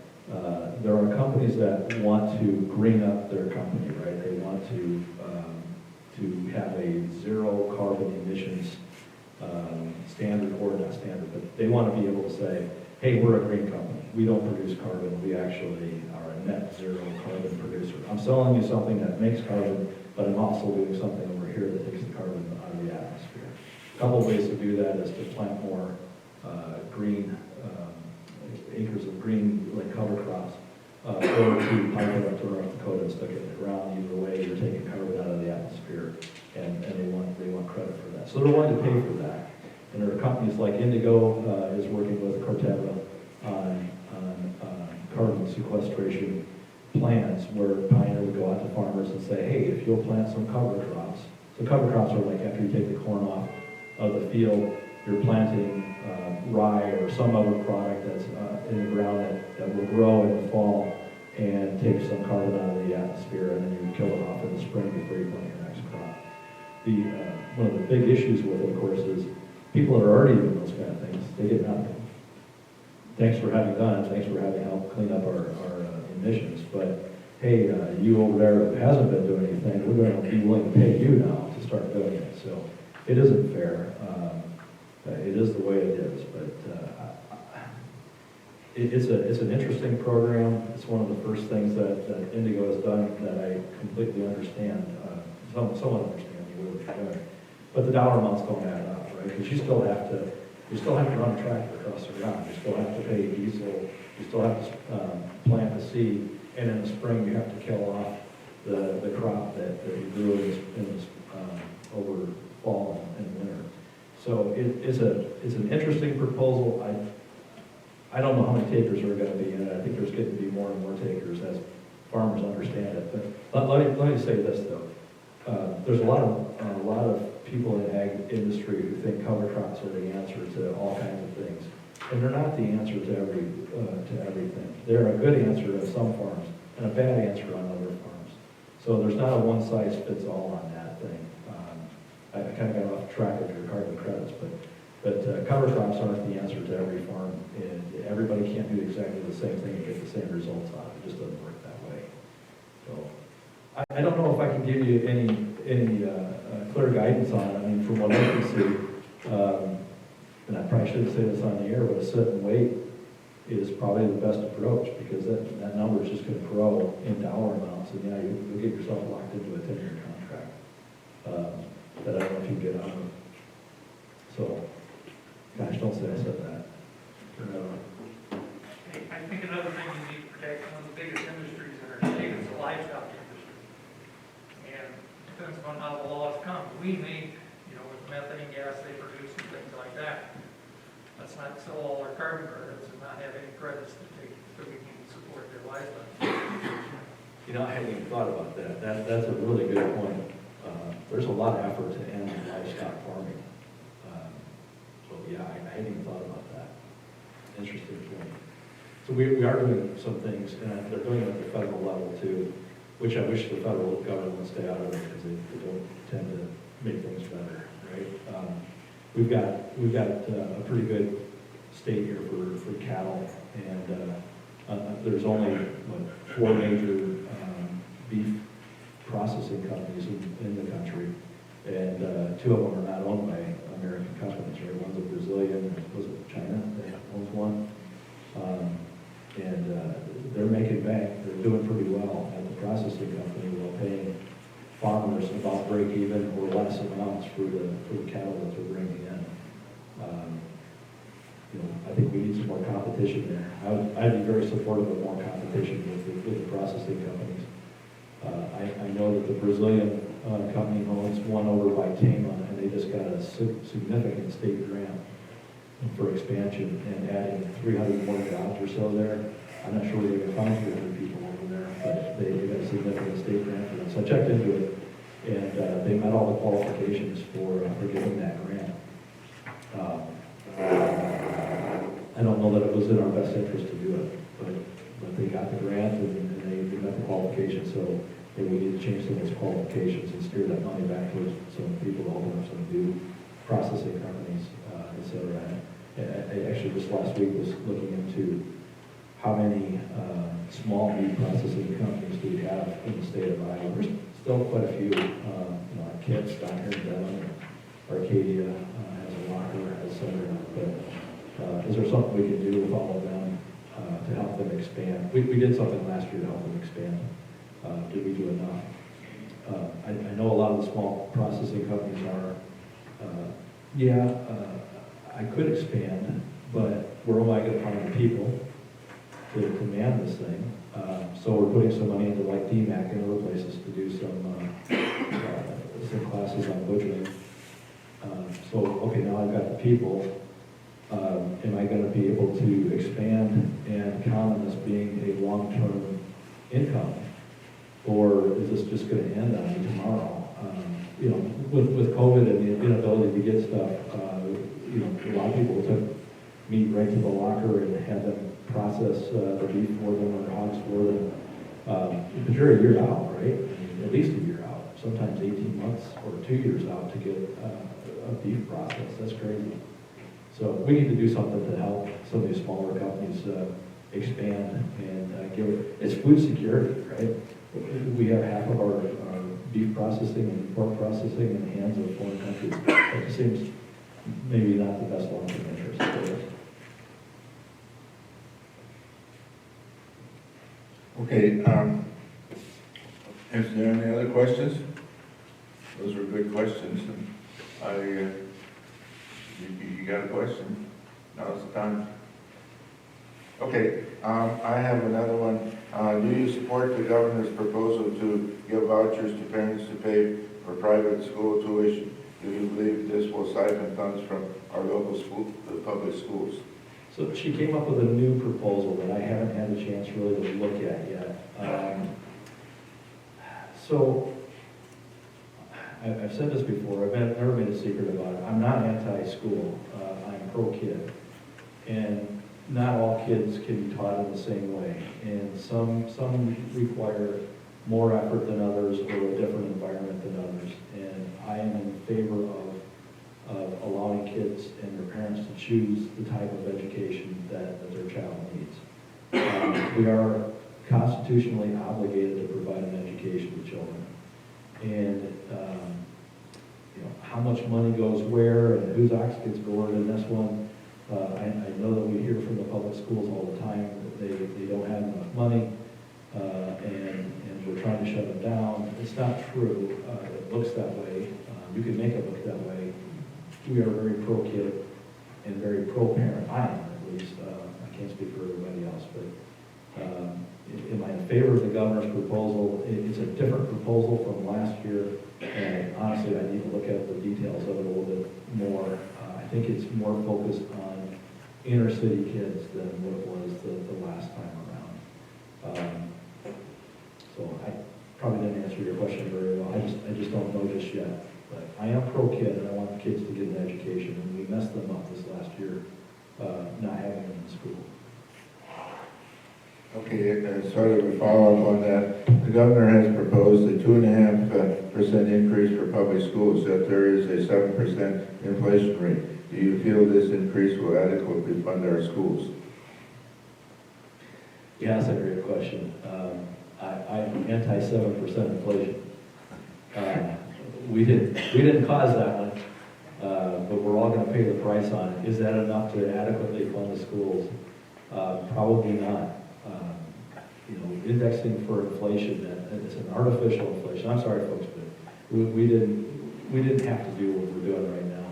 there are companies that want to green up their company, right? They want to have a zero carbon emissions standard, or not standard, but they want to be able to say, hey, we're a green company. We don't produce carbon. We actually are a net zero carbon producer. I'm selling you something that makes carbon, but I'm also doing something over here that takes the carbon out of the atmosphere. A couple of ways to do that is to plant more green acres of green, like cover crops, or to pipe it up to North Dakota and stick it in the ground. Either way, you're taking carbon out of the atmosphere, and they want credit for that. So they're willing to pay for that. And there are companies like Indigo is working with Corteva on carbon sequestration plans, where Pioneer would go out to farmers and say, hey, if you'll plant some cover crops. So cover crops are like after you take the corn off of the field, you're planting rye or some other product that's in the ground that will grow in the fall and take some carbon out of the atmosphere, and then you kill it off in the spring before you plant your next crop. One of the big issues with it, of course, is people that are already doing those kind of things, they get nothing. Thanks for having done it, thanks for having helped clean up our emissions, but hey, you over there who hasn't been doing anything, we're going to be willing to pay you now to start doing it. So it isn't fair. It is the way it is, but it's an interesting program. It's one of the first things that Indigo has done that I completely understand, somewhat understand what they're doing. But the dollar amounts don't add up, right? Because you still have to run a tractor across the ground. You still have to pay diesel. You still have to plant the seed, and in the spring you have to kill off the crop that you grew over fall and winter. So it's an interesting proposal. I don't know how many takers are going to be in it. I think there's going to be more and more takers as farmers understand it. But let me say this though: there's a lot of people in ag industry who think cover crops are the answer to all kinds of things, and they're not the answer to everything. They're a good answer to some farms and a bad answer on other farms. So there's not a one size fits all on that thing. I kind of got off track of your carbon credits, but cover crops aren't the answer to every farm, and everybody can't do exactly the same thing and get the same results out of it. It just doesn't work that way. So I don't know if I can give you any clear guidance on it. I mean, from what I can see, and I probably shouldn't say this on the air, but a sit and wait is probably the best approach, because that number is just going to grow in dollar amounts, and yeah, you'll get yourself locked into a 10-year contract that I don't know if you get out of. So, gosh, don't say I said that. I think another thing you need to protect, one of the biggest industries in our state is the livestock industry. And it depends on how the laws come. We make, with methane gas they produce and things like that. Let's not sell all our carbon credits and not have any credits to take so we can support their livestock. I hadn't even thought about that. That's a really good point. There's a lot of effort to end livestock farming. So yeah, I hadn't even thought about that. Interesting point. So we are doing some things, and they're doing it at the federal level too, which I wish the federal government would stay out of it, because they don't tend to make things better, right? We've got a pretty good state here for cattle, and there's only 4 major beef processing companies in the country, and 2 of them are not owned by American companies, right? One's a Brazilian, was it China that owns one? And they're making bank. They're doing pretty well at the processing company, while paying farmers about break even or less amounts for the cattle that they're bringing in. I think we need some more competition there. I'd be very supportive of more competition with the processing companies. I know that the Brazilian company owns one over by Tama, and they just got a significant state grant for expansion and adding 300 more jobs or so there. I'm not sure where they can find 300 people over there, but they got a significant state grant for that. So I checked into it, and they met all the qualifications for getting that grant. I don't know that it was in our best interest to do it, but they got the grant, and they met the qualifications, so maybe we need to change some of those qualifications and steer that money back towards some people to open up some new processing companies, et cetera. I actually just last week was looking into how many small meat processing companies do we have in the state of Iowa. There's still quite a few, like Kits down here in Denton, Arcadia has a locker, et cetera. But is there something we can do with all of them to help them expand? We did something last year to help them expand. Did we do enough? I know a lot of the small processing companies are, I could expand, but where am I going to find the people to man this thing? So we're putting some money into like DMAC and other places to do some classes on butchering. Okay, now I've got the people. Am I going to be able to expand and count on this being a long-term income? Or is this just going to end on me tomorrow? With COVID and the inability to get stuff, a lot of people took meat right to the locker and had them process the beef for them or hogs for them. But you're a year out, right? I mean, at least a year out, sometimes 18 months or 2 years out to get a beef process. That's crazy. So we need to do something to help some of these smaller companies expand and give it. It's food security, right? We have half of our beef processing and pork processing in the hands of foreign countries. It seems maybe not the best long-term interest for us. Okay, is there any other questions? Those were good questions. You got a question? Now's the time. Okay, I have another one. Do you support the governor's proposal to give vouchers to parents to pay for private school tuition? Do you believe this will siphon funds from our local school, the public schools? So she came up with a new proposal that I haven't had a chance really to look at yet. So I've said this before, I've never made a secret about it. I'm not anti-school, I'm pro-kid. And not all kids can be taught in the same way. And some require more effort than others or a different environment than others. And I am in favor of allowing kids and their parents to choose the type of education that their child needs. We are constitutionally obligated to provide an education to children. And how much money goes where and whose ox gets gored in this one, I know that we hear from the public schools all the time that they don't have enough money and we're trying to shut them down. It's not true. It looks that way. You can make it look that way. We are very pro-kid and very pro-parent. I am, at least. I can't speak for everybody else, but am I in favor of the governor's proposal? It's a different proposal from last year, and honestly, I need to look at the details of it a little bit more. I think it's more focused on inner city kids than what it was the last time around. So I probably didn't answer your question very well. I just don't know just yet. But I am pro-kid, and I want the kids to get an education, and we messed them up this last year, not having them in school. Okay, sort of a follow-up on that. The governor has proposed a 2.5% increase for public schools, that there is a 7% inflation rate. Do you feel this increase will adequately fund our schools? Yeah, that's a great question. I'm anti-7% inflation. We didn't cause that one, but we're all going to pay the price on it. Is that enough to adequately fund the schools? Probably not. Indexing for inflation, it's an artificial inflation. I'm sorry, folks, but we didn't have to do what we're doing right now.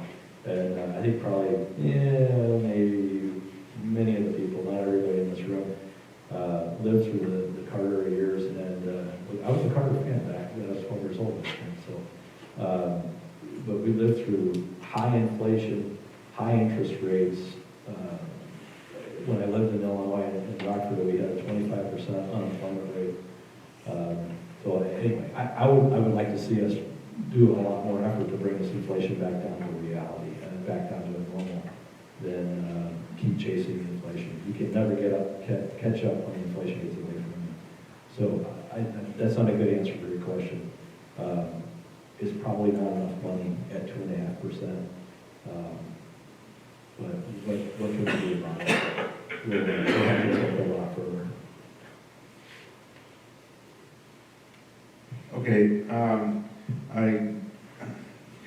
And I think probably, maybe many of the people, not everybody in this room, lived through the Carter years. And I was a Carter fan back then. I was 12 years old. So, but we lived through high inflation, high interest rates. When I lived in Illinois, in Rockford, we had a 25% unemployment rate. So anyway, I would like to see us do a lot more effort to bring this inflation back down to reality and back down to normal than keep chasing inflation. You can never catch up when the inflation gets away from you. So that's not a good answer to your question. It's probably not enough money at 2.5%. But what can we do about it? We'll have to take a lot further. Okay, I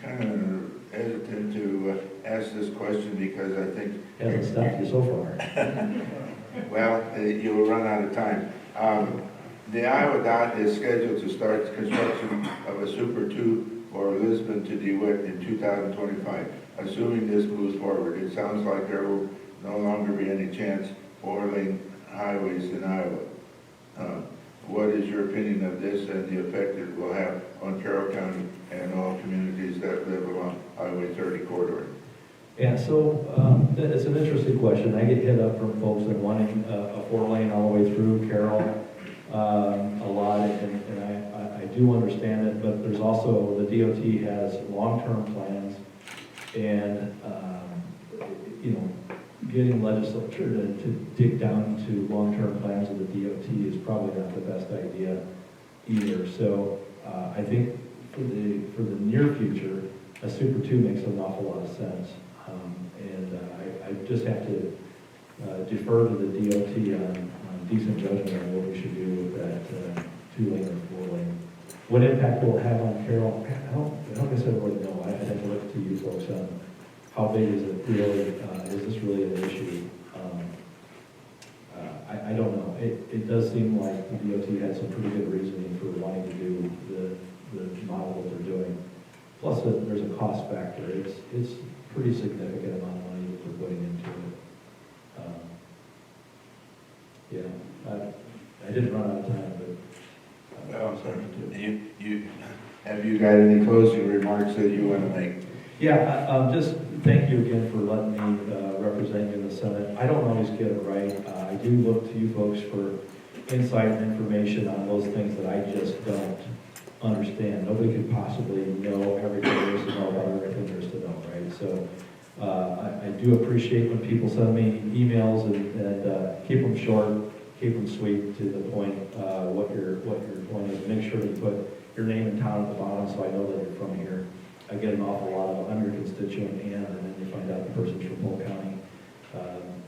kind of hesitant to ask this question because I think, Hasn't stopped you so far. well, you will run out of time. The Iowa Dot is scheduled to start construction of a Super 2 for Lisbon to DeWitt in 2025. Assuming this moves forward, it sounds like there will no longer be any chance for 4-lane highways in Iowa. What is your opinion of this and the effect it will have on Carroll County and all communities that live along Highway 30 corridor? Yeah, so it's an interesting question. I get hit up from folks that wanting a 4-lane all the way through Carroll a lot, and I do understand it, but there's also, the DOT has long-term plans, and, you know, getting legislature to dig down to long-term plans of the DOT is probably not the best idea either. So I think for the near future, a Super 2 makes an awful lot of sense. And I just have to defer to the DOT on decent judgment on what we should do with that 2-lane or 4-lane. What impact will it have on Carroll? I don't guess I really know. I'd have to look to you folks on how big is it really, is this really an issue? I don't know. It does seem like the DOT had some pretty good reasoning for wanting to do the model that they're doing. Plus, there's a cost factor. It's pretty significant amount of money that they're putting into it. I didn't run out of time, but Well, have you got any closing remarks that you want to make? yeah, just thank you again for letting me represent you in the Senate. I don't always get it right. I do look to you folks for insight and information on those things that I just don't understand. Nobody could possibly know everything there is to know about everything there is to know, right? So I do appreciate when people send me emails and keep them short, keep them sweet, to the point, what your point is. Make sure to put your name and town at the bottom so I know that you're from here. I get an awful lot of, I'm your constituent, and then you find out the person's from Polk County,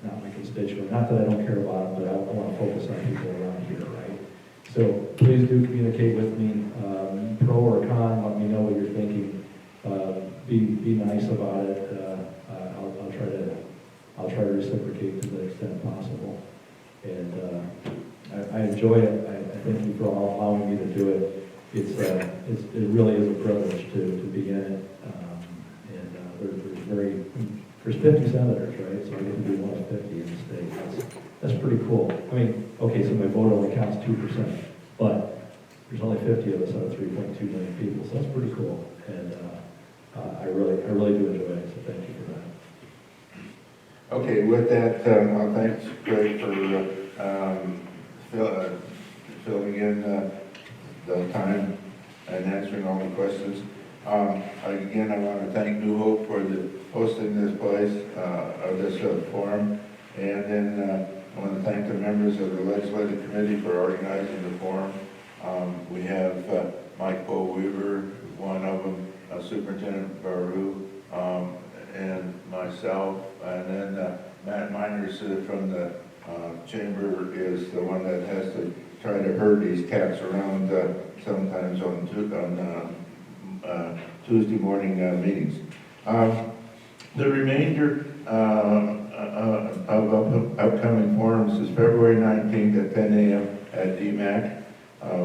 not my constituent. Not that I don't care about them, but I want to focus on people around here, right? So please do communicate with me, pro or con, let me know what you're thinking. Be nice about it. I'll try to reciprocate to the extent possible. And I enjoy it. I thank you for allowing me to do it. It really is a privilege to be in it. And there's 50 senators, right? So I get to be one of 50 in the state. That's pretty cool. I mean, okay, so my vote only counts 2%, but there's only 50 of us out of 3.2 million people, so that's pretty cool. And I really do enjoy it. So thank you for that. Okay, with that, I'll thank Greg for filling in the time and answering all the questions. Again, I want to thank New Hope for hosting this place, of this forum. And then I want to thank the members of the Legislative Committee for organizing the forum. We have Mike Bo Weaver, one of them, Superintendent Baru, and myself, and then Matt Miners from the chamber is the one that has to try to herd these cats around sometimes on Tuesday morning meetings. The remainder of upcoming forums is February 19th at 10 a.m. at DMAC,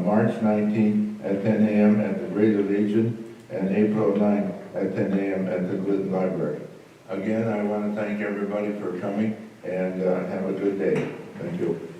March 19th at 10 a.m. at the Greater Legion, and April 9th at 10 a.m. at the Glidden Library. Again, I want to thank everybody for coming, and have a good day. Thank you.